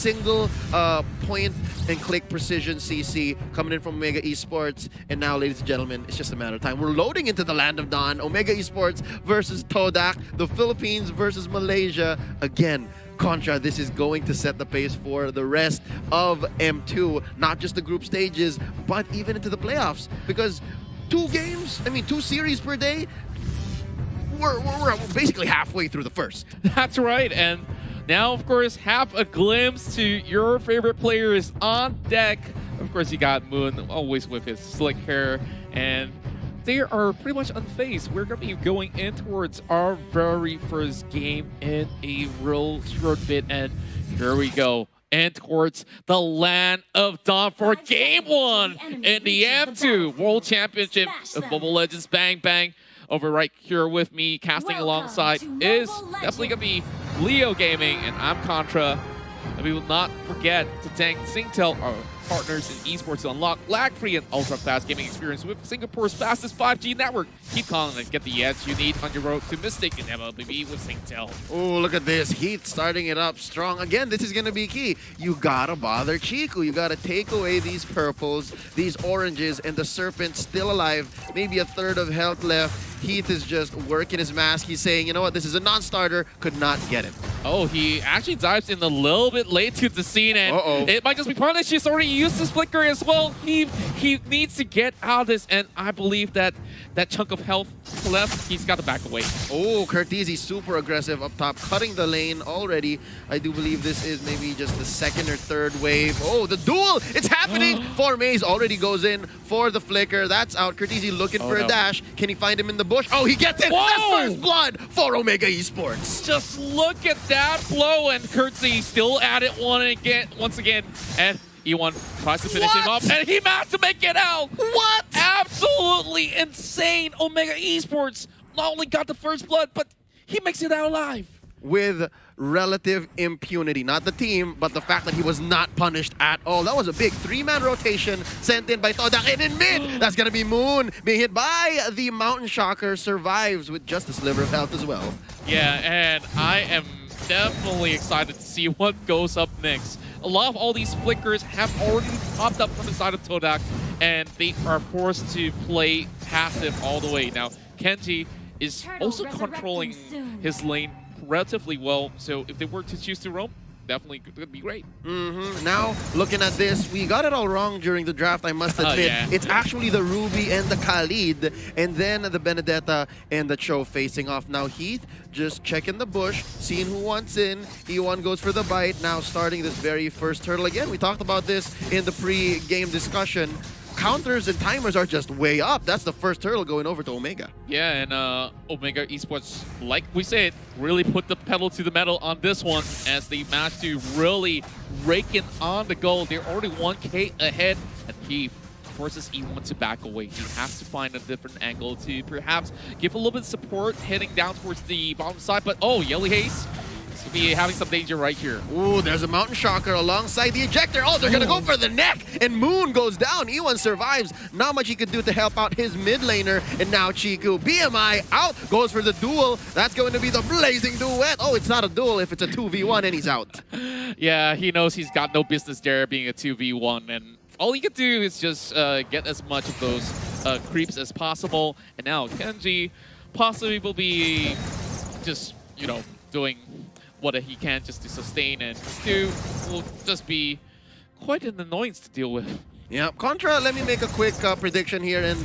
single point and click precision CC coming in from Omega Esports. And now, ladies and gentlemen, it's just a matter of time. We're loading into the land of Dawn. Omega Esports versus Todak. The Philippines versus Malaysia. Again, Contra, this is going to set the pace for the rest of M2. Not just the group stages, but even into the playoffs. Because 2 games, I mean 2 series per day, we're basically halfway through the first. That's right, and now, of course, have a glimpse to your favorite players on deck. Of course, you got Moon, always with his slick hair, and they are pretty much unfazed. We're going to be going in towards our very first game in a real short bit, and here we go. And towards the land of Dawn for Game 1 in the M2 World Championship of Mobile Legends. Bang Bang. Over right here with me, casting alongside is definitely going to be Leo Gaming, and I'm Contra. And we will not forget to thank Singtel, our partners in esports, to unlock lag-free and ultra-fast gaming experience with Singapore's fastest 5G network. Keep calling and get the edge you need on your road to Mystic and MLBB with Singtel. Oh, look at this. Heat starting it up strong. Again, this is going to be key. You got to bother Chiku. You got to take away these purples, these oranges, and the Serpent still alive. Maybe a third of health left. Heath is just working his mask. He's saying, you know what, this is a non-starter. Could not get it. Oh, he actually dives in a little bit late to the scene, and it might just be punished. He's already used his flicker as well. He needs to get out of this, and I believe that that chunk of health left, he's got to back away. Oh, Curtizi super aggressive up top, cutting the lane already. I do believe this is maybe just the second or third wave. Oh, the duel! It's happening! Formaze already goes in for the flicker. That's out. Curtizi looking for a dash. Can he find him in the bush? Oh, he gets it! Whoa! That's first blood for Omega Esports. Just look at that blow, and Curtsy still at it once again, and E1 tries to finish him up, and he managed to make it out! What? Absolutely insane! Omega Esports not only got the first blood, but he makes it out alive. With relative impunity. Not the team, but the fact that he was not punished at all. That was a big 3-man rotation sent in by Todak, and in mid, that's going to be Moon being hit by the Mountain Shocker. Survives with just a sliver of health as well. Yeah, and I am definitely excited to see what goes up next. A lot of all these flickers have already popped up from the side of Todak, and they are forced to play passive all the way. Now, Kenji is also controlling his lane relatively well, so if they were to choose to roam, definitely could be great. Now, looking at this, we got it all wrong during the draft, I must admit. It's actually the Ruby and the Khalid, and then the Benedetta and the Cho facing off. Now, Heath just checking the bush, seeing who wants in. E1 goes for the bite, now starting this very first turtle. Again, we talked about this in the pre-game discussion. Counters and timers are just way up. That's the first turtle going over to Omega. Yeah, and Omega Esports, like we said, really put the pedal to the metal on this one as they managed to really rake in on the goal. They're already 1K ahead, and he forces E1 to back away. He has to find a different angle to perhaps give a little bit of support heading down towards the bottom side. But oh, Yelly Haze to be having some danger right here. Ooh, there's a Mountain Shocker alongside the ejector. Oh, they're gonna go for the neck, and Moon goes down. E1 survives. Not much he could do to help out his mid laner, and now Chiku. BMI out, goes for the duel. That's going to be the blazing duet. Oh, it's not a duel if it's a 2v1, and he's out. Yeah, he knows he's got no business there being a 2v1, and all he can do is just get as much of those creeps as possible. And now Kenji possibly will be just, you know, doing what he can just to sustain, and Stu will just be quite an annoyance to deal with. Yeah, Contra, let me make a quick prediction here, and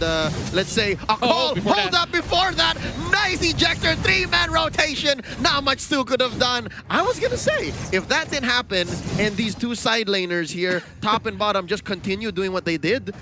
let's say a call. Hold up before that. Nice ejector, 3-man rotation. Not much Stu could have done. I was going to say, if that didn't happen, and these two side laners here, top and bottom, just continue doing what they did,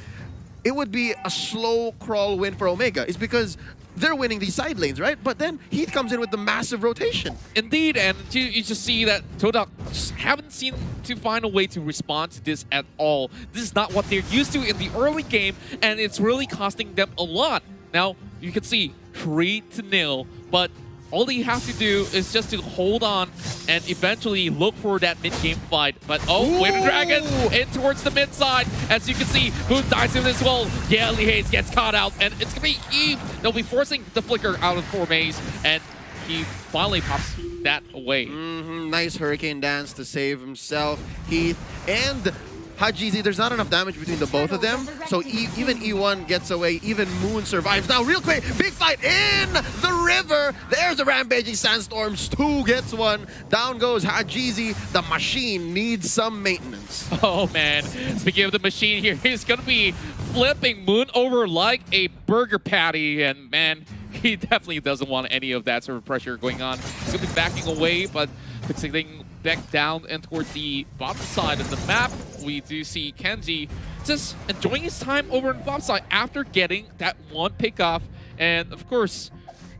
it would be a slow crawl win for Omega. It's because they're winning these side lanes, right? But then Heath comes in with the massive rotation. Indeed, and you just see that Todak just haven't seen to find a way to respond to this at all. This is not what they're used to in the early game, and it's really costing them a lot. Now, you can see 3-0, but all they have to do is just to hold on and eventually look for that mid-game fight. But oh, Wave Dragon in towards the mid side. As you can see, Moon dies in as well. Yeah, Lee Hayes gets caught out, and it's gonna be Eve. They'll be forcing the flicker out of Formaze, and he finally pops that away. Nice Hurricane Dance to save himself, Heath, and Hajizi. There's not enough damage between the both of them, so even E1 gets away, even Moon survives. Now, real quick, big fight in the river. There's a Rampaging Sandstorm. Stu gets one. Down goes Hajizi. The machine needs some maintenance. Oh, man. Speaking of the machine here, he's going to be flipping Moon over like a burger patty, and man, he definitely doesn't want any of that sort of pressure going on. He's going to be backing away, but fixing back down and towards the bottom side of the map, we do see Kenji just enjoying his time over on the bottom side after getting that one pick off. And of course,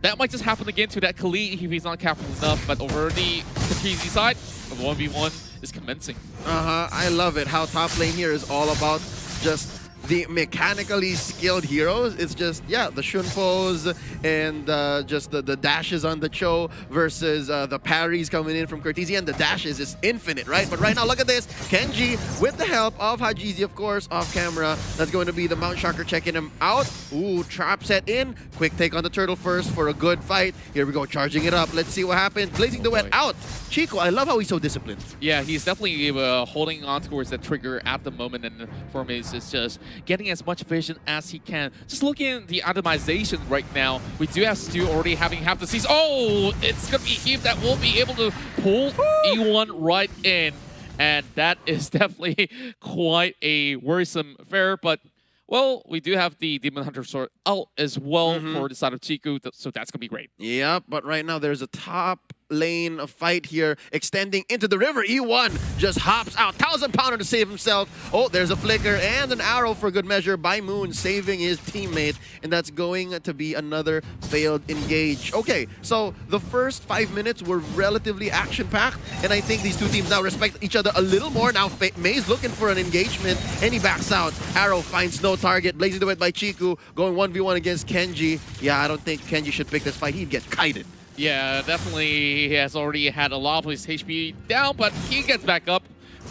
that might just happen again to that Khalid if he's not careful enough. But over the KZ side, the 1v1 is commencing. I love it. How top lane here is all about just the mechanically skilled heroes. It's just, yeah, the Shunpos and just the dashes on the Cho versus the parries coming in from Cortesi, and the dashes is infinite, right? But right now, look at this. Kenji, with the help of Hajizi, of course, off camera. That's going to be the Mount Shocker checking him out. Ooh, trap set in. Quick take on the turtle first for a good fight. Here we go, charging it up. Let's see what happens. Blazing the Wet out. Chico, I love how he's so disciplined. Yeah, he's definitely holding on towards that trigger at the moment, and for me, it's just getting as much vision as he can. Just looking at the itemization right now, we do have Stu already having half the season. Oh, it's going to be Heath that will be able to pull E1 right in. And that is definitely quite a worrisome affair. But, well, we do have the Demon Hunter Sword out as well for the side of Chiku, so that's going to be great. Yep, but right now there's a top lane fight here extending into the river. E1 just hops out. 1,000-pounder to save himself. Oh, there's a flicker and an arrow for good measure by Moon, saving his teammate, and that's going to be another failed engage. Okay, so the first 5 minutes were relatively action-packed, and I think these two teams now respect each other a little more. Now May's looking for an engagement, and he backs out. Arrow finds no target. Blazing the Wet by Chiku, going 1v1 against Kenji. Yeah, I don't think Kenji should pick this fight. He'd get kited. Yeah, definitely he has already had a lot of his HP down, but he gets back up,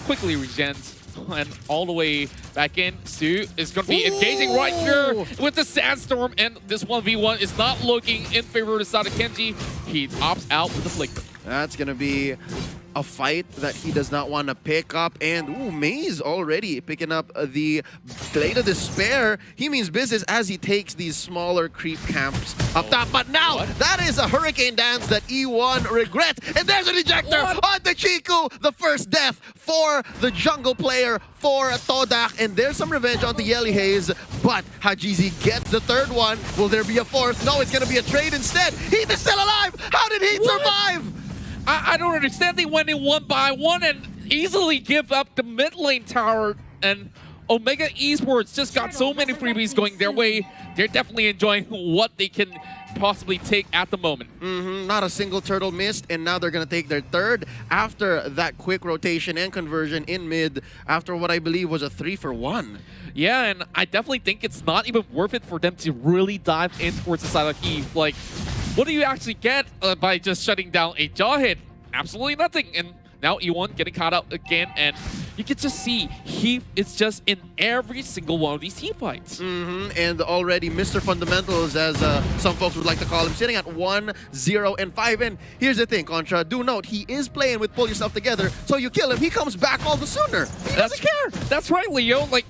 quickly regens, and all the way back in. Stu is going to be engaging right here with the Sandstorm, and this 1v1 is not looking in favor of the side of Kenji. He opts out with the flicker. That's going to be a fight that he does not want to pick up. And, ooh, Maze already picking up the Blade of Despair. He means business as he takes these smaller creep camps up top. But now, that is a Hurricane Dance that E1 regrets. And there's an ejector on the Chiku. The first death for the jungle player for Todak. And there's some revenge on the Yelly Haze. But Hajizi gets the third one. Will there be a fourth? No, it's going to be a trade instead. Heath is still alive. How did Heath survive? I don't understand. They went in 1 by 1 and easily give up the mid lane tower. And Omega Esports just got so many freebies going their way. They're definitely enjoying what they can possibly take at the moment. Not a single turtle missed, and now they're going to take their third after that quick rotation and conversion in mid after what I believe was a 3-for-1. Yeah, and I definitely think it's not even worth it for them to really dive in towards the side of Heath. Like, what do you actually get by just shutting down a jaw hit? Absolutely nothing. And now E1 getting caught out again, and you can just see Heath is just in every single one of these team fights. And already Mr. Fundamentals, as some folks would like to call him, sitting at 1-0-5. And here's the thing, Contra, do note, he is playing with Pull Yourself Together, so you kill him, he comes back all the sooner. He doesn't care. That's right, Leo. Like,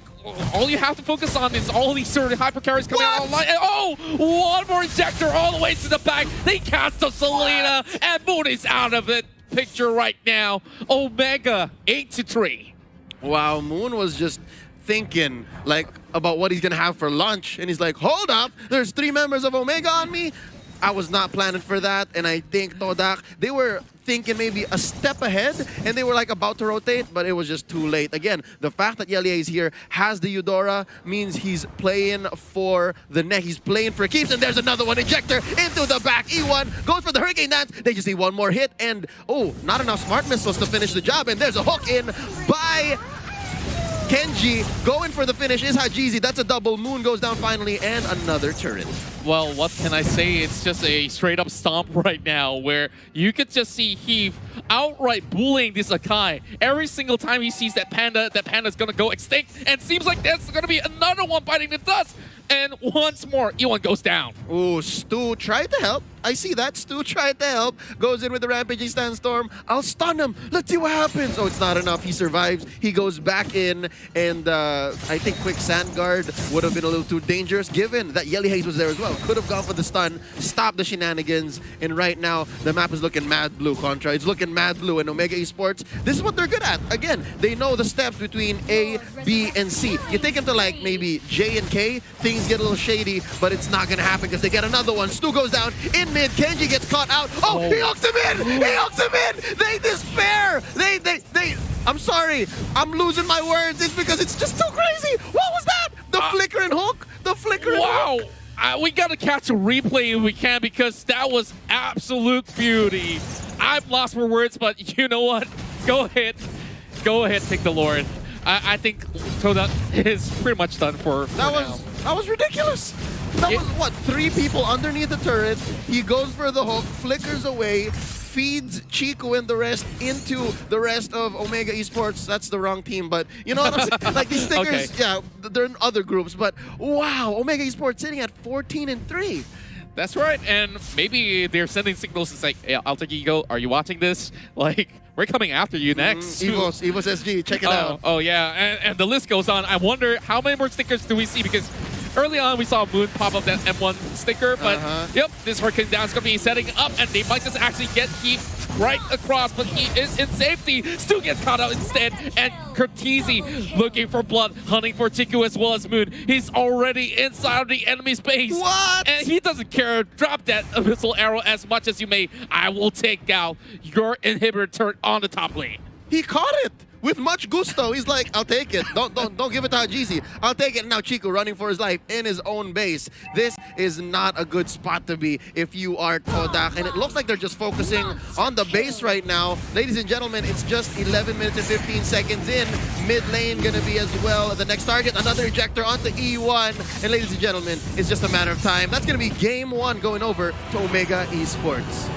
all you have to focus on is all these sort of hyper carries coming out online. And oh, one more ejector all the way to the back. They cast the Selena, and Moon is out of it. Picture right now. Omega 8-3. Wow, Moon was just thinking like about what he's gonna have for lunch, and he's like, hold up, there's 3 members of Omega on me. I was not planning for that, and I think Todak, they were thinking maybe a step ahead, and they were like about to rotate, but it was just too late. Again, the fact that Yelia is here, has the Eudora, means he's playing for the neck. He's playing for keeps, and there's another one. Ejector into the back. E1 goes for the Hurricane Dance. They just need one more hit, and oh, not enough smart missiles to finish the job, and there's a hook in by Kenji. Going for the finish is Hajizi. That's a double. Moon goes down finally, and another turret. Well, what can I say? It's just a straight-up stomp right now where you could just see Heath outright bullying this Akai. Every single time he sees that panda's going to go extinct, and seems like there's going to be another one biting the dust. And once more, E1 goes down. Ooh, Stu tried to help. I see that. Stu tried to help. Goes in with the Rampaging Sandstorm. I'll stun him. Let's see what happens. Oh, it's not enough. He survives. He goes back in. And I think Quick Sand Guard would have been a little too dangerous given that Yelly Haze was there as well. Could have gone for the stun. Stop the shenanigans. And right now, the map is looking mad blue, Contra. It's looking mad blue. And Omega Esports, this is what they're good at. Again, they know the steps between A, B, and C. You take them to like maybe J and K, things get a little shady, but it's not going to happen because they get another one. Stu goes down in mid. Kenji gets caught out. Oh, he hooks him in. He hooks him in. They despair. They. I'm sorry. I'm losing my words. It's because it's just too crazy. What was that? The flicker and hook. The flicker and Wow. hook. We got to catch a replay if we can because that was absolute beauty. I'm lost for words, but you know what? Go ahead. Go ahead, take the Lord. I think Todak is pretty much done for now. That was ridiculous. That was, what, 3 people underneath the turret. He goes for the hook, flickers away, feeds Chico and the rest into the rest of Omega Esports. That's the wrong team, but you know what I'm saying? Like these stickers, Okay. yeah, they're in other groups, but wow, Omega Esports sitting at 14-3. That's right, and maybe they're sending signals. It's like, hey, Alter Ego, are you watching this? Like, we're coming after you next. Evos SG, check it out. Oh yeah, and the list goes on. I wonder how many more stickers do we see because early on we saw Moon pop up that M1 sticker, but yep, this Hurricane Down is going to be setting up, and they might just actually get Heat right across, but he is in safety. Stu gets caught out instead, and Cortese looking for blood, hunting for Chiku as well as Moon. He's already inside of the enemy's base. What? And he doesn't care. Drop that missile arrow as much as you may. I will take out your inhibitor turret on the top lane. He caught it with much gusto. He's like, I'll take it. Don't give it to Hajizi. I'll take it. Now Chico running for his life in his own base. This is not a good spot to be if you are Todak. And it looks like they're just focusing on the base right now. Ladies and gentlemen, it's just 11 minutes and 15 seconds in. Mid lane gonna be as well. The next target, another ejector onto E1. And ladies and gentlemen, it's just a matter of time. That's gonna be game 1 going over to Omega Esports.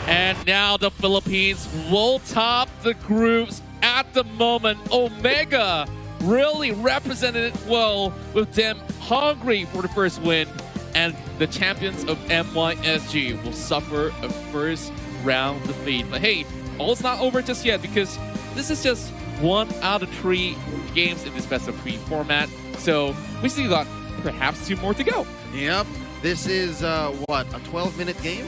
And now the Philippines will top the groups. At the moment, Omega really represented it well with them hungry for the first win. And the champions of MYSG will suffer a first round defeat. But hey, all's not over just yet because this is just 1 out of 3 games in this best of 3 format. So we still got perhaps 2 more to go. Yep. This is, what, a 12-minute game?